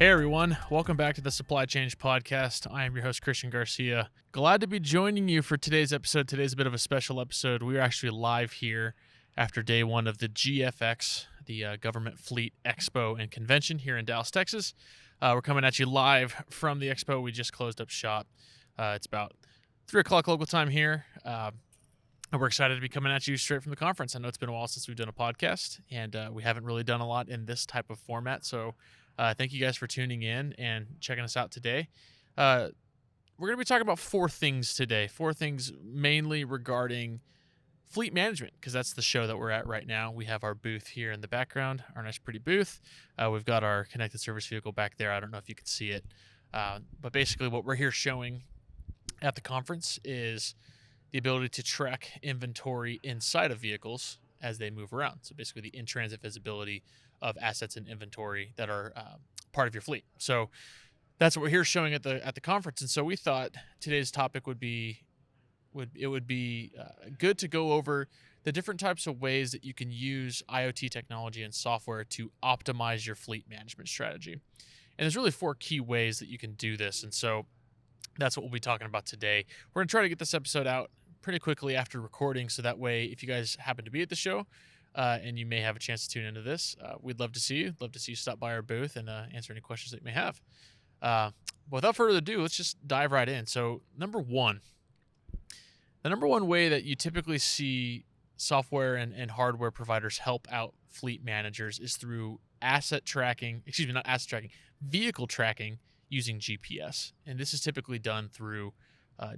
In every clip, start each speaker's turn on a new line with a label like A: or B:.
A: Hey everyone, welcome back to the Supply Chain Podcast. I am your host, Christian Garcia. Glad to be joining you for today's episode. Today's a bit of a special episode. We are actually live here after day one of the GFX, the Government Fleet Expo and Convention here in Dallas, Texas. We're coming at you live from the expo. We just closed up shop. It's about 3 o'clock local time here. And we're excited to be coming at you straight from the conference. I know it's been a while since we've done a podcast, and we haven't really done a lot in this type of format, so thank you guys for tuning in and checking us out today. We're going to be talking about 4 things today. 4 things mainly regarding fleet management, because that's the show that we're at right now. We have our booth here in the background, our nice pretty booth. We've got our connected service vehicle back there. I don't know if you can see it. But basically what we're here showing at the conference is the ability to track inventory inside of vehicles as they move around. So basically the in-transit visibility of assets and inventory that are part of your fleet. So that's what we're here showing at the conference. And so we thought today's topic would be good to go over the different types of ways that you can use IoT technology and software to optimize your fleet management strategy. And there's really 4 key ways that you can do this. And so that's what we'll be talking about today. We're going to try to get this episode out pretty quickly after recording, so that way if you guys happen to be at the show and you may have a chance to tune into this, we'd love to see you. Love to see you stop by our booth and answer any questions that you may have. Without further ado, let's just dive right in. So the number one way that you typically see software and hardware providers help out fleet managers is through vehicle tracking using GPS. And this is typically done through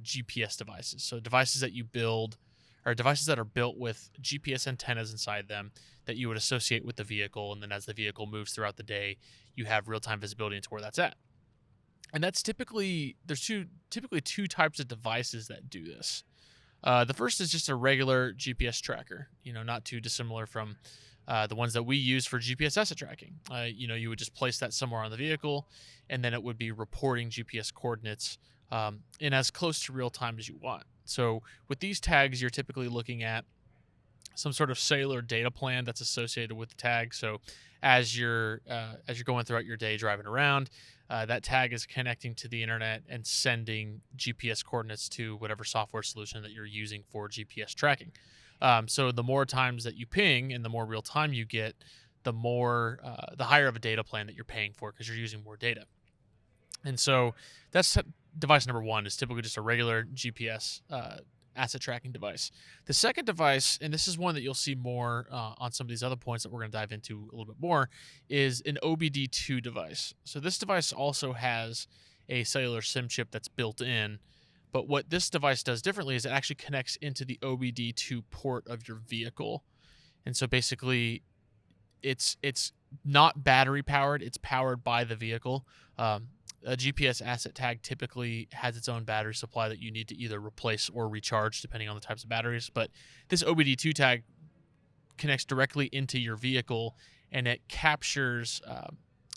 A: GPS devices. So devices that you build are devices that are built with GPS antennas inside them that you would associate with the vehicle. And then as the vehicle moves throughout the day, you have real-time visibility into where that's at. And that's typically two types of devices that do this. The first is just a regular GPS tracker, not too dissimilar from the ones that we use for GPS asset tracking. You would just place that somewhere on the vehicle, and then it would be reporting GPS coordinates in as close to real time as you want. So with these tags, you're typically looking at some sort of cellular data plan that's associated with the tag. So as you're going throughout your day driving around, that tag is connecting to the internet and sending GPS coordinates to whatever software solution that you're using for GPS tracking. So the more times that you ping and the more real time you get, the higher of a data plan that you're paying for, because you're using more data. And so that's device number 1, is typically just a regular GPS asset tracking device. The second device, and this is one that you'll see more on some of these other points that we're going to dive into a little bit more, is an OBD2 device. So this device also has a cellular SIM chip that's built in, but what this device does differently is it actually connects into the OBD2 port of your vehicle. And so basically it's not battery powered, it's powered by the vehicle. A GPS asset tag typically has its own battery supply that you need to either replace or recharge depending on the types of batteries. But this OBD2 tag connects directly into your vehicle, and it captures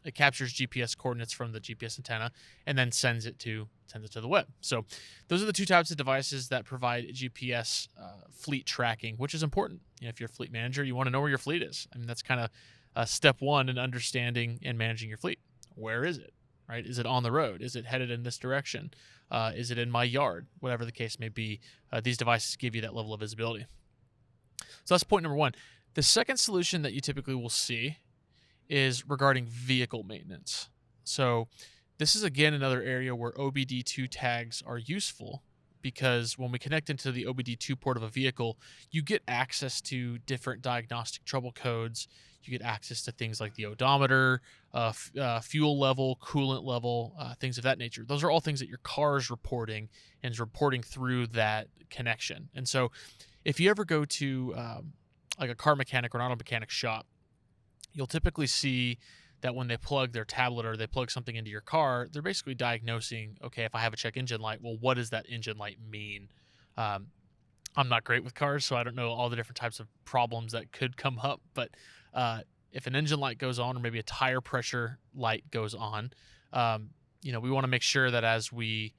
A: GPS coordinates from the GPS antenna and then sends it to the web. So those are the 2 types of devices that provide GPS fleet tracking, which is important. If you're a fleet manager, you want to know where your fleet is. I mean, that's kind of step 1 in understanding and managing your fleet. Where is it? Right? Is it on the road? Is it headed in this direction? Is it in my yard? Whatever the case may be, these devices give you that level of visibility. So that's point number 1. The second solution that you typically will see is regarding vehicle maintenance. So this is, again, another area where OBD2 tags are useful, because when we connect into the OBD2 port of a vehicle, you get access to different diagnostic trouble codes. You get access to things like the odometer, fuel level, coolant level, things of that nature. Those are all things that your car is reporting and is reporting through that connection. And so if you ever go to like a car mechanic or an auto mechanic shop, you'll typically see that when they plug their tablet or they plug something into your car, they're basically diagnosing, okay, if I have a check engine light, well, what does that engine light mean? I'm not great with cars, so I don't know all the different types of problems that could come up. But if an engine light goes on, or maybe a tire pressure light goes on, we want to make sure that as we're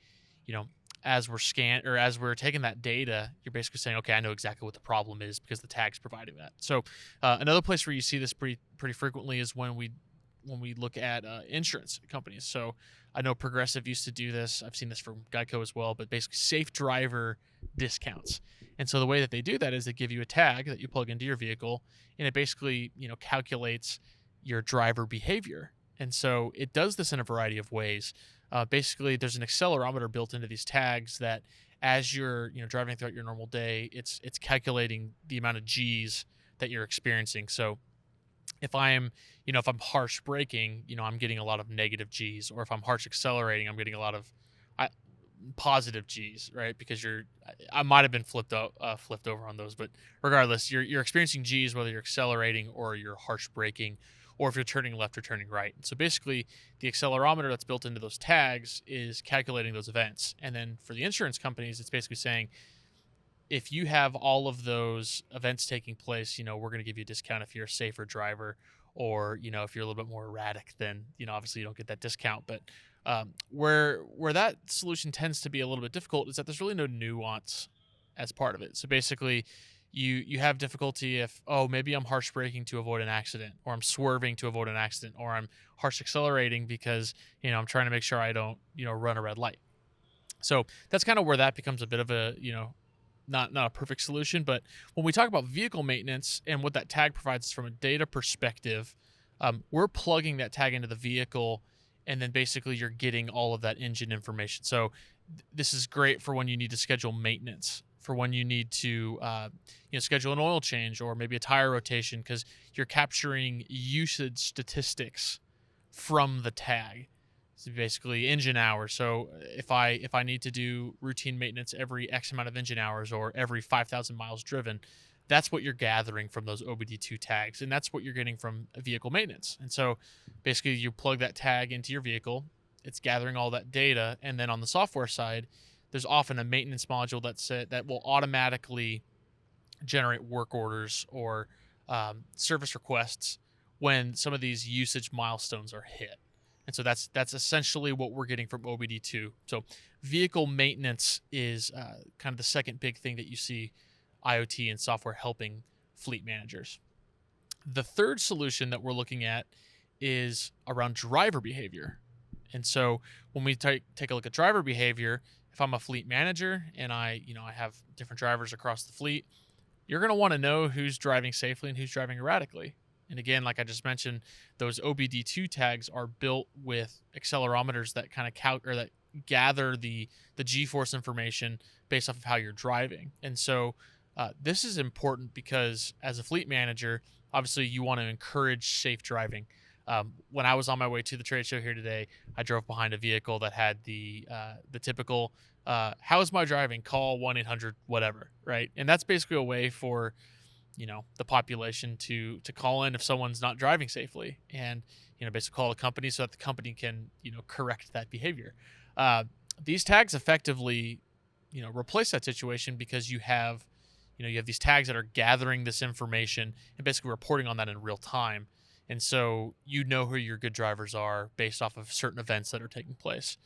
A: taking that data, you're basically saying, okay, I know exactly what the problem is because the tag's providing that. So another place where you see this pretty frequently is when we when we look at insurance companies. So I know Progressive used to do this. I've seen this from Geico as well, but basically safe driver discounts. And so the way that they do that is they give you a tag that you plug into your vehicle, and it basically, calculates your driver behavior. And so it does this in a variety of ways. Basically, there's an accelerometer built into these tags that, as you're driving throughout your normal day, it's calculating the amount of G's that you're experiencing. So if I'm harsh braking, I'm getting a lot of negative G's, or if I'm harsh accelerating, I'm getting a lot of positive G's, right? Because I might have been flipped over on those, but regardless, you're experiencing G's whether you're accelerating or you're harsh braking, or if you're turning left or turning right. So basically, the accelerometer that's built into those tags is calculating those events. And then for the insurance companies, it's basically saying, if you have all of those events taking place, we're going to give you a discount if you're a safer driver, or, if you're a little bit more erratic, then, obviously you don't get that discount. But where that solution tends to be a little bit difficult is that there's really no nuance as part of it. So basically, you have difficulty if, maybe I'm harsh braking to avoid an accident, or I'm swerving to avoid an accident, or I'm harsh accelerating because, I'm trying to make sure I don't, run a red light. So that's kind of where that becomes a bit of a, not a perfect solution. But when we talk about vehicle maintenance and what that tag provides us from a data perspective, we're plugging that tag into the vehicle, and then basically you're getting all of that engine information. So this is great for when you need to schedule maintenance, for when you need to schedule an oil change or maybe a tire rotation, because you're capturing usage statistics from the tag. So basically engine hours. So if I need to do routine maintenance every X amount of engine hours, or every 5,000 miles driven, that's what you're gathering from those OBD2 tags, and that's what you're getting from vehicle maintenance. And so basically you plug that tag into your vehicle, it's gathering all that data, and then on the software side, there's often a maintenance module that will automatically generate work orders or service requests when some of these usage milestones are hit. And so that's essentially what we're getting from OBD2. So vehicle maintenance is kind of the second big thing that you see IoT and software helping fleet managers. The third solution that we're looking at is around driver behavior. And so when we take a look at driver behavior, if I'm a fleet manager and I have different drivers across the fleet, you're going to want to know who's driving safely and who's driving erratically. And again, like I just mentioned, those OBD2 tags are built with accelerometers that kind of that gather the G-force information based off of how you're driving. And so this is important because as a fleet manager, obviously you want to encourage safe driving. When I was on my way to the trade show here today, I drove behind a vehicle that had the typical, how is my driving? Call 1-800 whatever, right? And that's basically a way for the population to call in if someone's not driving safely, and basically call the company so that the company can correct that behavior. These tags effectively replace that situation, because you have these tags that are gathering this information and basically reporting on that in real time, and so who your good drivers are based off of certain events that are taking place.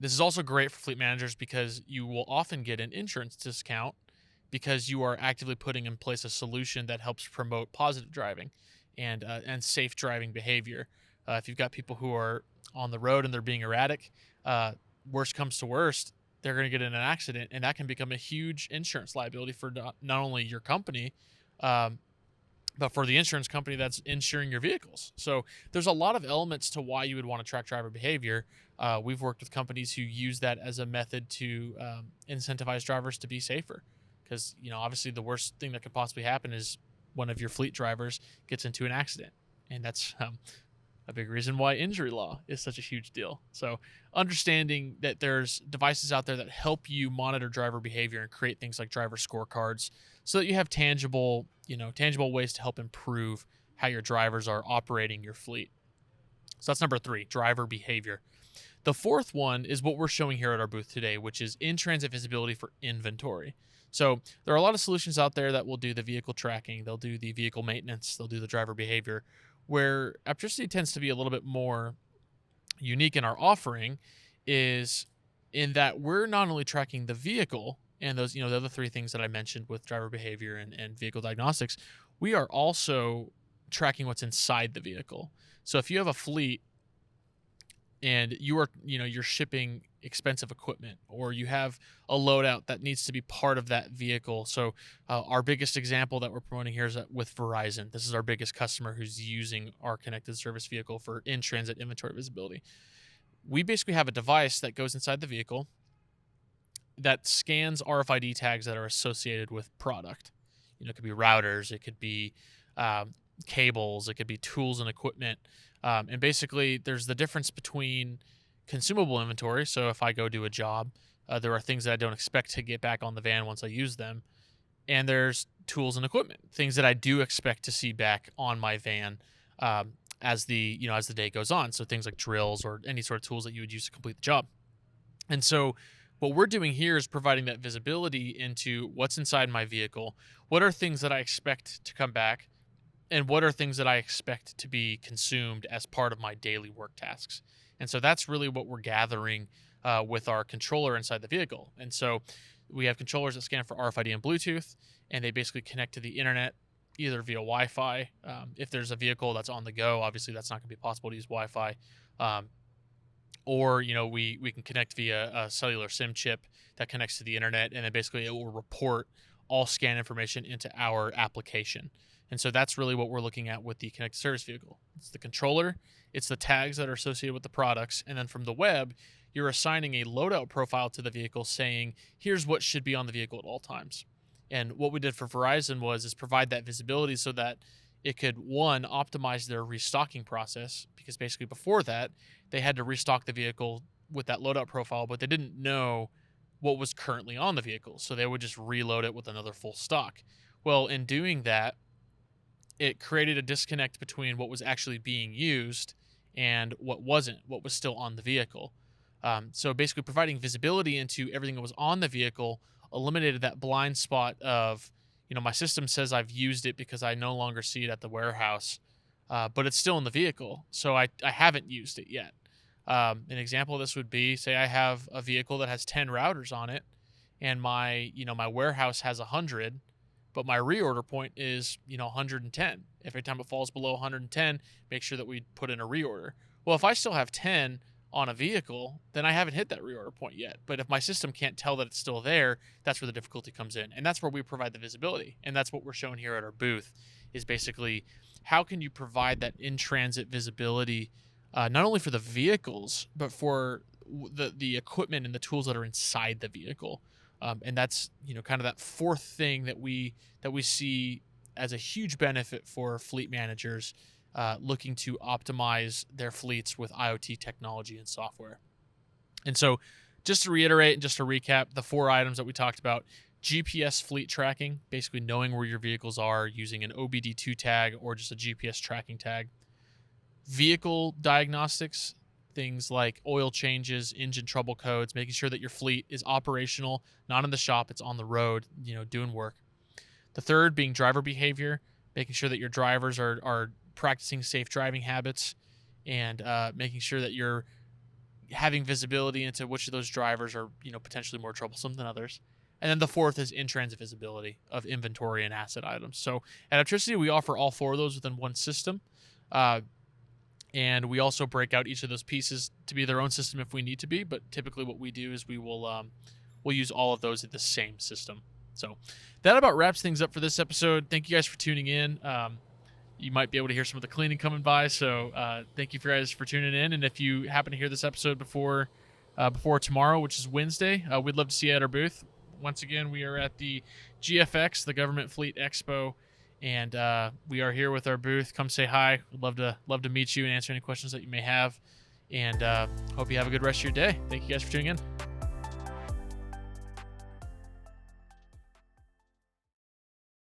A: This is also great for fleet managers because you will often get an insurance discount, because you are actively putting in place a solution that helps promote positive driving and safe driving behavior. If you've got people who are on the road and they're being erratic, worst comes to worst, they're going to get in an accident, and that can become a huge insurance liability for not only your company, but for the insurance company that's insuring your vehicles. So there's a lot of elements to why you would want to track driver behavior. We've worked with companies who use that as a method to incentivize drivers to be safer. Because, obviously the worst thing that could possibly happen is one of your fleet drivers gets into an accident. And that's a big reason why injury law is such a huge deal. So understanding that there's devices out there that help you monitor driver behavior and create things like driver scorecards, so that you have tangible ways to help improve how your drivers are operating your fleet. So that's number 3, driver behavior. The fourth one is what we're showing here at our booth today, which is in-transit visibility for inventory. So there are a lot of solutions out there that will do the vehicle tracking, they'll do the vehicle maintenance, they'll do the driver behavior. Where Apptricity tends to be a little bit more unique in our offering is in that we're not only tracking the vehicle and those, the other 3 things that I mentioned with driver behavior and vehicle diagnostics, we are also tracking what's inside the vehicle. So if you have a fleet and you're shipping expensive equipment, or you have a loadout that needs to be part of that vehicle. So our biggest example that we're promoting here is with Verizon. This is our biggest customer who's using our connected service vehicle for in-transit inventory visibility. We basically have a device that goes inside the vehicle that scans RFID tags that are associated with product. It could be routers, it could be cables, it could be tools and equipment. And basically, there's the difference between consumable inventory. So if I go do a job, there are things that I don't expect to get back on the van once I use them. And there's tools and equipment, things that I do expect to see back on my van as the day goes on. So things like drills or any sort of tools that you would use to complete the job. And so what we're doing here is providing that visibility into what's inside my vehicle, what are things that I expect to come back, and what are things that I expect to be consumed as part of my daily work tasks. And so that's really what we're gathering with our controller inside the vehicle. And so we have controllers that scan for RFID and Bluetooth, and they basically connect to the internet either via Wi-Fi. If there's a vehicle that's on the go, obviously that's not going to be possible to use Wi-Fi. Or we can connect via a cellular SIM chip that connects to the internet, and then basically it will report all scan information into our application. And so that's really what we're looking at with the connected service vehicle. It's the controller, it's the tags that are associated with the products, and then from the web, you're assigning a loadout profile to the vehicle saying, here's what should be on the vehicle at all times. And what we did for Verizon is provide that visibility so that it could, one, optimize their restocking process, because basically before that, they had to restock the vehicle with that loadout profile, but they didn't know what was currently on the vehicle. So they would just reload it with another full stock. Well, in doing that, it created a disconnect between what was actually being used and what wasn't, what was still on the vehicle. So basically providing visibility into everything that was on the vehicle eliminated that blind spot of, my system says I've used it because I no longer see it at the warehouse, but it's still in the vehicle, so I haven't used it yet. An example of this would be, say I have a vehicle that has 10 routers on it, and my warehouse has 100, but my reorder point is 110. Every time it falls below 110, make sure that we put in a reorder. Well, if I still have 10 on a vehicle, then I haven't hit that reorder point yet. But if my system can't tell that it's still there, that's where the difficulty comes in. And that's where we provide the visibility. And that's what we're showing here at our booth, is basically how can you provide that in-transit visibility, not only for the vehicles, but for the equipment and the tools that are inside the vehicle. And that's kind of that fourth thing that we see as a huge benefit for fleet managers looking to optimize their fleets with IoT technology and software. And so just to reiterate and just to recap the 4 items that we talked about: GPS fleet tracking, basically knowing where your vehicles are using an OBD2 tag or just a GPS tracking tag; vehicle diagnostics, things like oil changes, engine trouble codes, making sure that your fleet is operational, not in the shop, it's on the road, doing work. The third being driver behavior, making sure that your drivers are practicing safe driving habits, and making sure that you're having visibility into which of those drivers are potentially more troublesome than others. And then the fourth is in-transit visibility of inventory and asset items. So at Apptricity, we offer all 4 of those within one system. And we also break out each of those pieces to be their own system if we need to be. But typically what we do is we'll use all of those in the same system. So that about wraps things up for this episode. Thank you guys for tuning in. You might be able to hear some of the cleaning coming by. So thank you guys for tuning in. And if you happen to hear this episode before tomorrow, which is Wednesday, we'd love to see you at our booth. Once again, we are at the GFX, the Government Fleet Expo. And we are here with our booth. Come say hi. We'd love to meet you and answer any questions that you may have. And hope you have a good rest of your day. Thank you guys for tuning in.